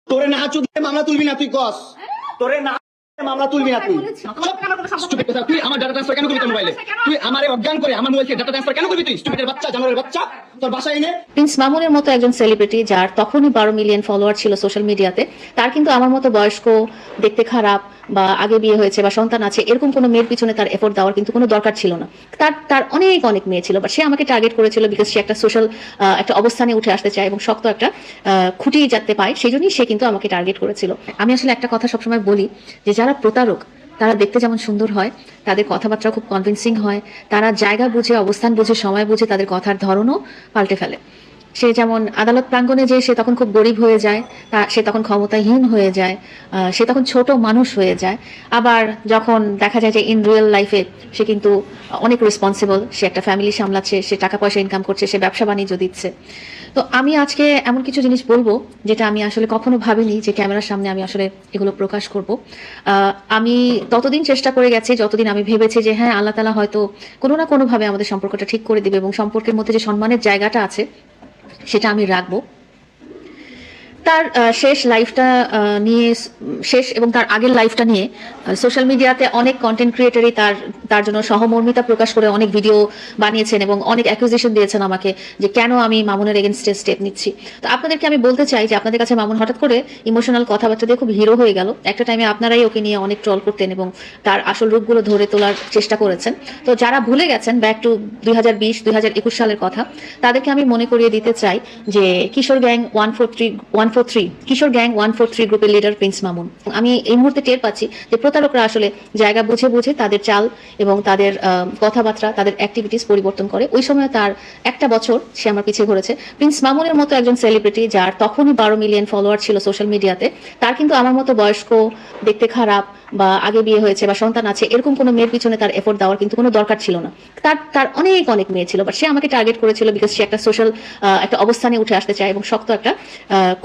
তোরে না চুদলে মামলা তুলবি না তুই কস তোরে না মামলা তুলবি না তুই তুই আমার ডাটা ট্রান্সফার কেন করবি তোর মোবাইলে তুই আমারে অজ্ঞান করে আমার মোবাইল থেকে ডাটা ট্রান্সফার কেন করবি তুই স্টুপিডের বাচ্চা জানোয়ারের বাচ্চা তোর বাসায় এনে প্রিন্স মামুনের মতো একজন সেলিব্রিটি যার তখনই 12 মিলিয়ন ফলোয়ার ছিল সোশ্যাল মিডিয়াতে, তার কিন্তু আমার মতো বয়স্ক, দেখতে খারাপ বা আগে বিয়ে হয়েছে বা সন্তান আছে এরকম কোনো মেয়ের পিছনে তার এফোর্ট দেওয়ার কিন্তু কোনো দরকার ছিল না। তার তার অনেক অনেক মেয়ে ছিল, বাট সে আমাকে টার্গেট করেছিল বিকজ সে একটা সোশ্যাল একটা অবস্থানে উঠে আসতে চায় এবং শক্ত একটা খুঁটি যাতে পায়, সেই জন্যই সে কিন্তু আমাকে টার্গেট করেছিল। আমি আসলে একটা কথা সবসময় বলি যে যারা প্রতারক তারা দেখতে যেমন সুন্দর হয়, তাদের কথাবার্তা খুব কনভিন্সিং হয়, তারা জায়গা বুঝে, অবস্থান বুঝে, সময় বুঝে তাদের কথার ধরনও পাল্টে ফেলে। সে যেমন আদালত প্রাঙ্গণে যে সে তখন খুব গরিব হয়ে যায়, সে তখন ক্ষমতাহীন হয়ে যায়, সে তখন ছোট মানুষ হয়ে যায়। আবার যখন দেখা যায় যে ইন রিয়েল লাইফে সে কিন্তু অনেক রেসপন্সিবল, সে একটা ফ্যামিলি সামলাচ্ছে, সে টাকা পয়সা ইনকাম করছে, সে ব্যবসা বাণিজ্য দিচ্ছে। তো আমি আজকে এমন কিছু জিনিস বলবো যেটা আমি আসলে কখনো ভাবিনি যে ক্যামেরার সামনে আমি আসলে এগুলো প্রকাশ করব। আমি ততদিন চেষ্টা করে গেছি যতদিন আমি ভেবেছি যে হ্যাঁ, আল্লাহ তাআলা হয়তো কোনো না কোনোভাবে আমাদের সম্পর্কটা ঠিক করে দিবে এবং সম্পর্কের মধ্যে যে সম্মানের জায়গাটা আছে সেটা আমি রাখবো। তার শেষ লাইফটা নিয়ে, শেষ এবং তার আগের লাইফটা নিয়ে সোশ্যাল মিডিয়াতে অনেক কন্টেন্ট ক্রিয়েটরই তার জন্য সহমর্মিতা প্রকাশ করে অনেক ভিডিও বানিয়েছেন এবং অনেক অ্যাকুজেশন দিয়েছেন আমাকে যে কেন আমি মামুনের এগেনস্টে স্টেপ নিচ্ছি। তো আপনাদেরকে আমি বলতে চাই যে আপনাদের কাছে মামুন হঠাৎ করে ইমোশনাল কথাবার্তা দিয়ে খুব হিরো হয়ে গেল। একটা টাইমে আপনারাই ওকে নিয়ে অনেক ট্রল করতেন এবং তার আসল রূপগুলো ধরে তোলার চেষ্টা করেছেন। তো যারা ভুলে গেছেন ব্যাক টু 2020-2021 সালের কথা, তাদেরকে আমি মনে করিয়ে দিতে চাই যে কিশোর গ্যাং 143 কিশোর গ্যাং 143 গ্রুপের লিডার প্রিন্স মামুন। আমি এই মুহূর্তে টের পাচ্ছি যে প্রতারকরা আসলে জায়গা বুঝে বুঝে তাদের চাল এবং তাদের কথাবার্তা, তাদের অ্যাক্টিভিটিস পরিবর্তন করে। ওই সময় তার একটা বছর সে আমার পিছিয়ে ঘুরেছে। প্রিন্স মামুনের মতো একজন সেলিব্রিটি যার তখনই 12 মিলিয়ন ফলোয়ার ছিল সোশ্যাল মিডিয়াতে, তার কিন্তু আমার মতো বয়স্ক, দেখতে খারাপ বা আগে বিয়ে হয়েছে বা সন্তান আছে এরকম কোনো মেয়ের পিছনে তার এফোর্ট দেওয়ার কিন্তু কোনো দরকার ছিল না। তার অনেক অনেক মেয়ে ছিল, বাট সে আমাকে টার্গেট করেছিল বিকজ সে একটা সোশ্যাল একটা অবস্থানে উঠে আসতে চায় এবং শক্ত একটা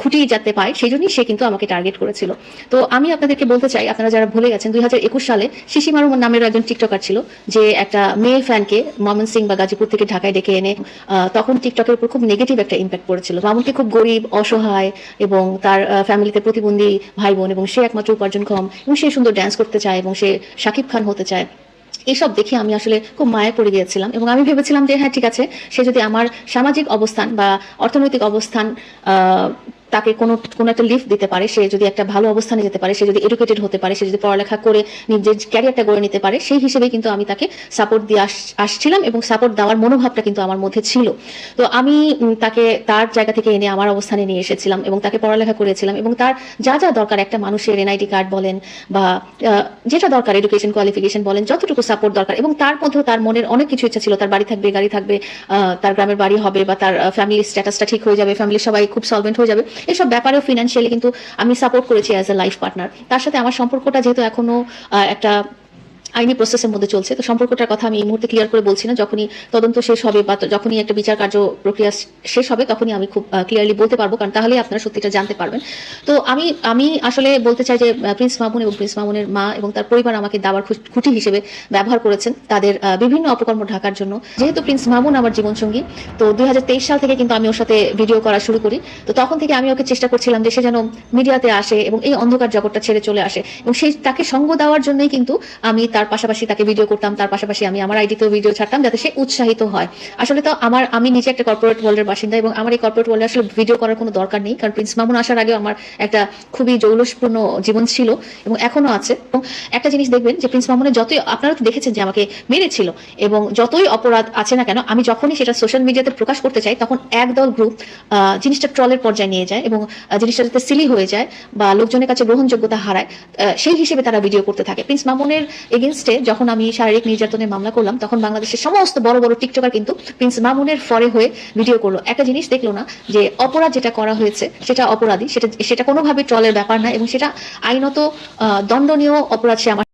খুঁটি যাতে পায়, সেই জন্যই সে কিন্তু আমাকে টার্গেট করেছিল। তো আমি আপনাদেরকে বলতে চাই, আপনারা যারা ভুলে গেছেন, 2021 সালে শিশি মারু নামের একজন টিকটকার ছিল যে একটা মেয়ে ফ্যানকে ময়মনসিংহ বা গাজীপুর থেকে ঢাকায় ডেকে এনে তখন টিকটকের উপর খুব নেগেটিভ একটা ইম্প্যাক্ট পড়েছিল। মামুনকে খুব গরিব, অসহায় এবং তার ফ্যামিলিতে প্রতিবন্ধী ভাই বোন এবং সে একমাত্র উপার্জনক্ষম এবং সে সুন্দর ড্যান্স করতে চায় এবং সে শাকিব খান হতে চায়। এসব দেখে আমি আসলে খুব মায়া পড়ে গিয়েছিলাম এবং আমি ভেবেছিলাম যে হ্যাঁ ঠিক আছে, সে যদি আমার সামাজিক অবস্থান বা অর্থনৈতিক অবস্থান তাকে কোনো একটা লিফট দিতে পারে, সে যদি একটা ভালো অবস্থানে যেতে পারে, সে যদি এডুকেটেড হতে পারে, সে যদি পড়ালেখা করে নিজের ক্যারিয়ারটা গড়ে নিতে পারে, সেই হিসেবে কিন্তু আমি তাকে সাপোর্ট দিয়ে আসছিলাম এবং সাপোর্ট দেওয়ার মনোভাবটা কিন্তু আমার মধ্যে ছিল। তো আমি তাকে তার জায়গা থেকে এনে আমার অবস্থানে নিয়ে এসেছিলাম এবং তাকে পড়ালেখা করেছিলাম এবং তার যা যা দরকার একটা মানুষের এনআইডি কার্ড বলেন বা যেটা দরকার এডুকেশন কোয়ালিফিকেশন বলেন, যতটুকু সাপোর্ট দরকার, এবং তার মধ্যেও তার মনের অনেক কিছু ইচ্ছা ছিল। তার বাড়ি থাকবে, গাড়ি থাকবে, তার গ্রামের বাড়ি হবে বা তার ফ্যামিলির স্ট্যাটাসটা ঠিক হয়ে যাবে, ফ্যামিলির সবাই খুব সলভেন্ট হয়ে যাবে, এসব ব্যাপারেও ফিনান্সিয়ালি কিন্তু আমি সাপোর্ট করেছি অ্যাজ এ লাইফ পার্টনার। তার সাথে আমার সম্পর্কটা যেহেতু এখনো একটা আইনি প্রসেসের মধ্যে চলছে, তো সম্পর্কটার কথা আমি এই মুহূর্তে ক্লিয়ার করে বলছি না। যখনই তদন্ত শেষ হবে বা যখনই একটা বিচার কার্য প্রক্রিয়া শেষ হবে তখনই আমি খুব ক্লিয়ারলি বলতে পারবো, কারণ তাহলেই আপনারা সত্যিটা জানতে পারবেন। তো আমি আসলে বলতে চাই যে প্রিন্স মামুন এবং প্রিন্স মামুনের মা এবং তার পরিবার আমাকে দাবার খুঁটি হিসেবে ব্যবহার করেছেন তাদের বিভিন্ন অপকর্ম ঢাকার জন্য। যেহেতু প্রিন্স মামুন আমার জীবনসঙ্গী, তো 2023 সাল থেকে কিন্তু আমি ওর সাথে ভিডিও করা শুরু করি। তো তখন থেকে আমি ওকে চেষ্টা করছিলাম যে সে যেন মিডিয়াতে আসে এবং এই অন্ধকার জগৎটা ছেড়ে চলে আসে, এবং সেই তাকে সঙ্গ দেওয়ার জন্যই কিন্তু আমি তার পাশাপাশি তাকে ভিডিও করতাম, তার পাশাপাশি আমি আমার আইডিতেও ভিডিও ছাড়তাম যাতে সে উৎসাহিত হয়। আসলে তো আমি নিজে একটা কর্পোরেট ওয়ার্ল্ডের বাসিন্দা এবং আমার এই কর্পোরেট ওয়ার্ল্ডে আসলে ভিডিও করার কোনো দরকার নেই, কারণ প্রিন্স মামুন আসার আগেও আমার একটা খুবই জৌলসপূর্ণ জীবন ছিল এবং এখনো আছে। এবং একটা জিনিস দেখবেন যে প্রিন্স মামুনের যতই, আপনারা তো দেখেছেন যে আমাকে মেরেছিল, এবং যতই অপরাধ আছে না কেন, আমি যখনই সেটা সোশ্যাল মিডিয়াতে প্রকাশ করতে চাই তখন একদল গ্রুপ জিনিসটা ট্রলের পর্যায়ে নিয়ে যায় এবং জিনিসটা যাতে সিলি হয়ে যায় বা লোকজনের কাছে গ্রহণযোগ্যতা হারায়, সেই হিসেবে তারা ভিডিও করতে থাকে। প্রিন্স মামুনের এগেনস্টে যখন আমি শারীরিক নির্যাতনের মামলা করলাম তখন বাংলাদেশের সমস্ত বড় বড় টিকটকার কিন্তু প্রিন্স মামুনের ফরে হয়ে ভিডিও করলো। একটা জিনিস দেখলো না যে অপরাধ যেটা করা হয়েছে সেটা অপরাধী, সেটা কোনোভাবে ট্রলের ব্যাপার না এবং সেটা আইনত দণ্ডনীয় অপরাধ সে আমার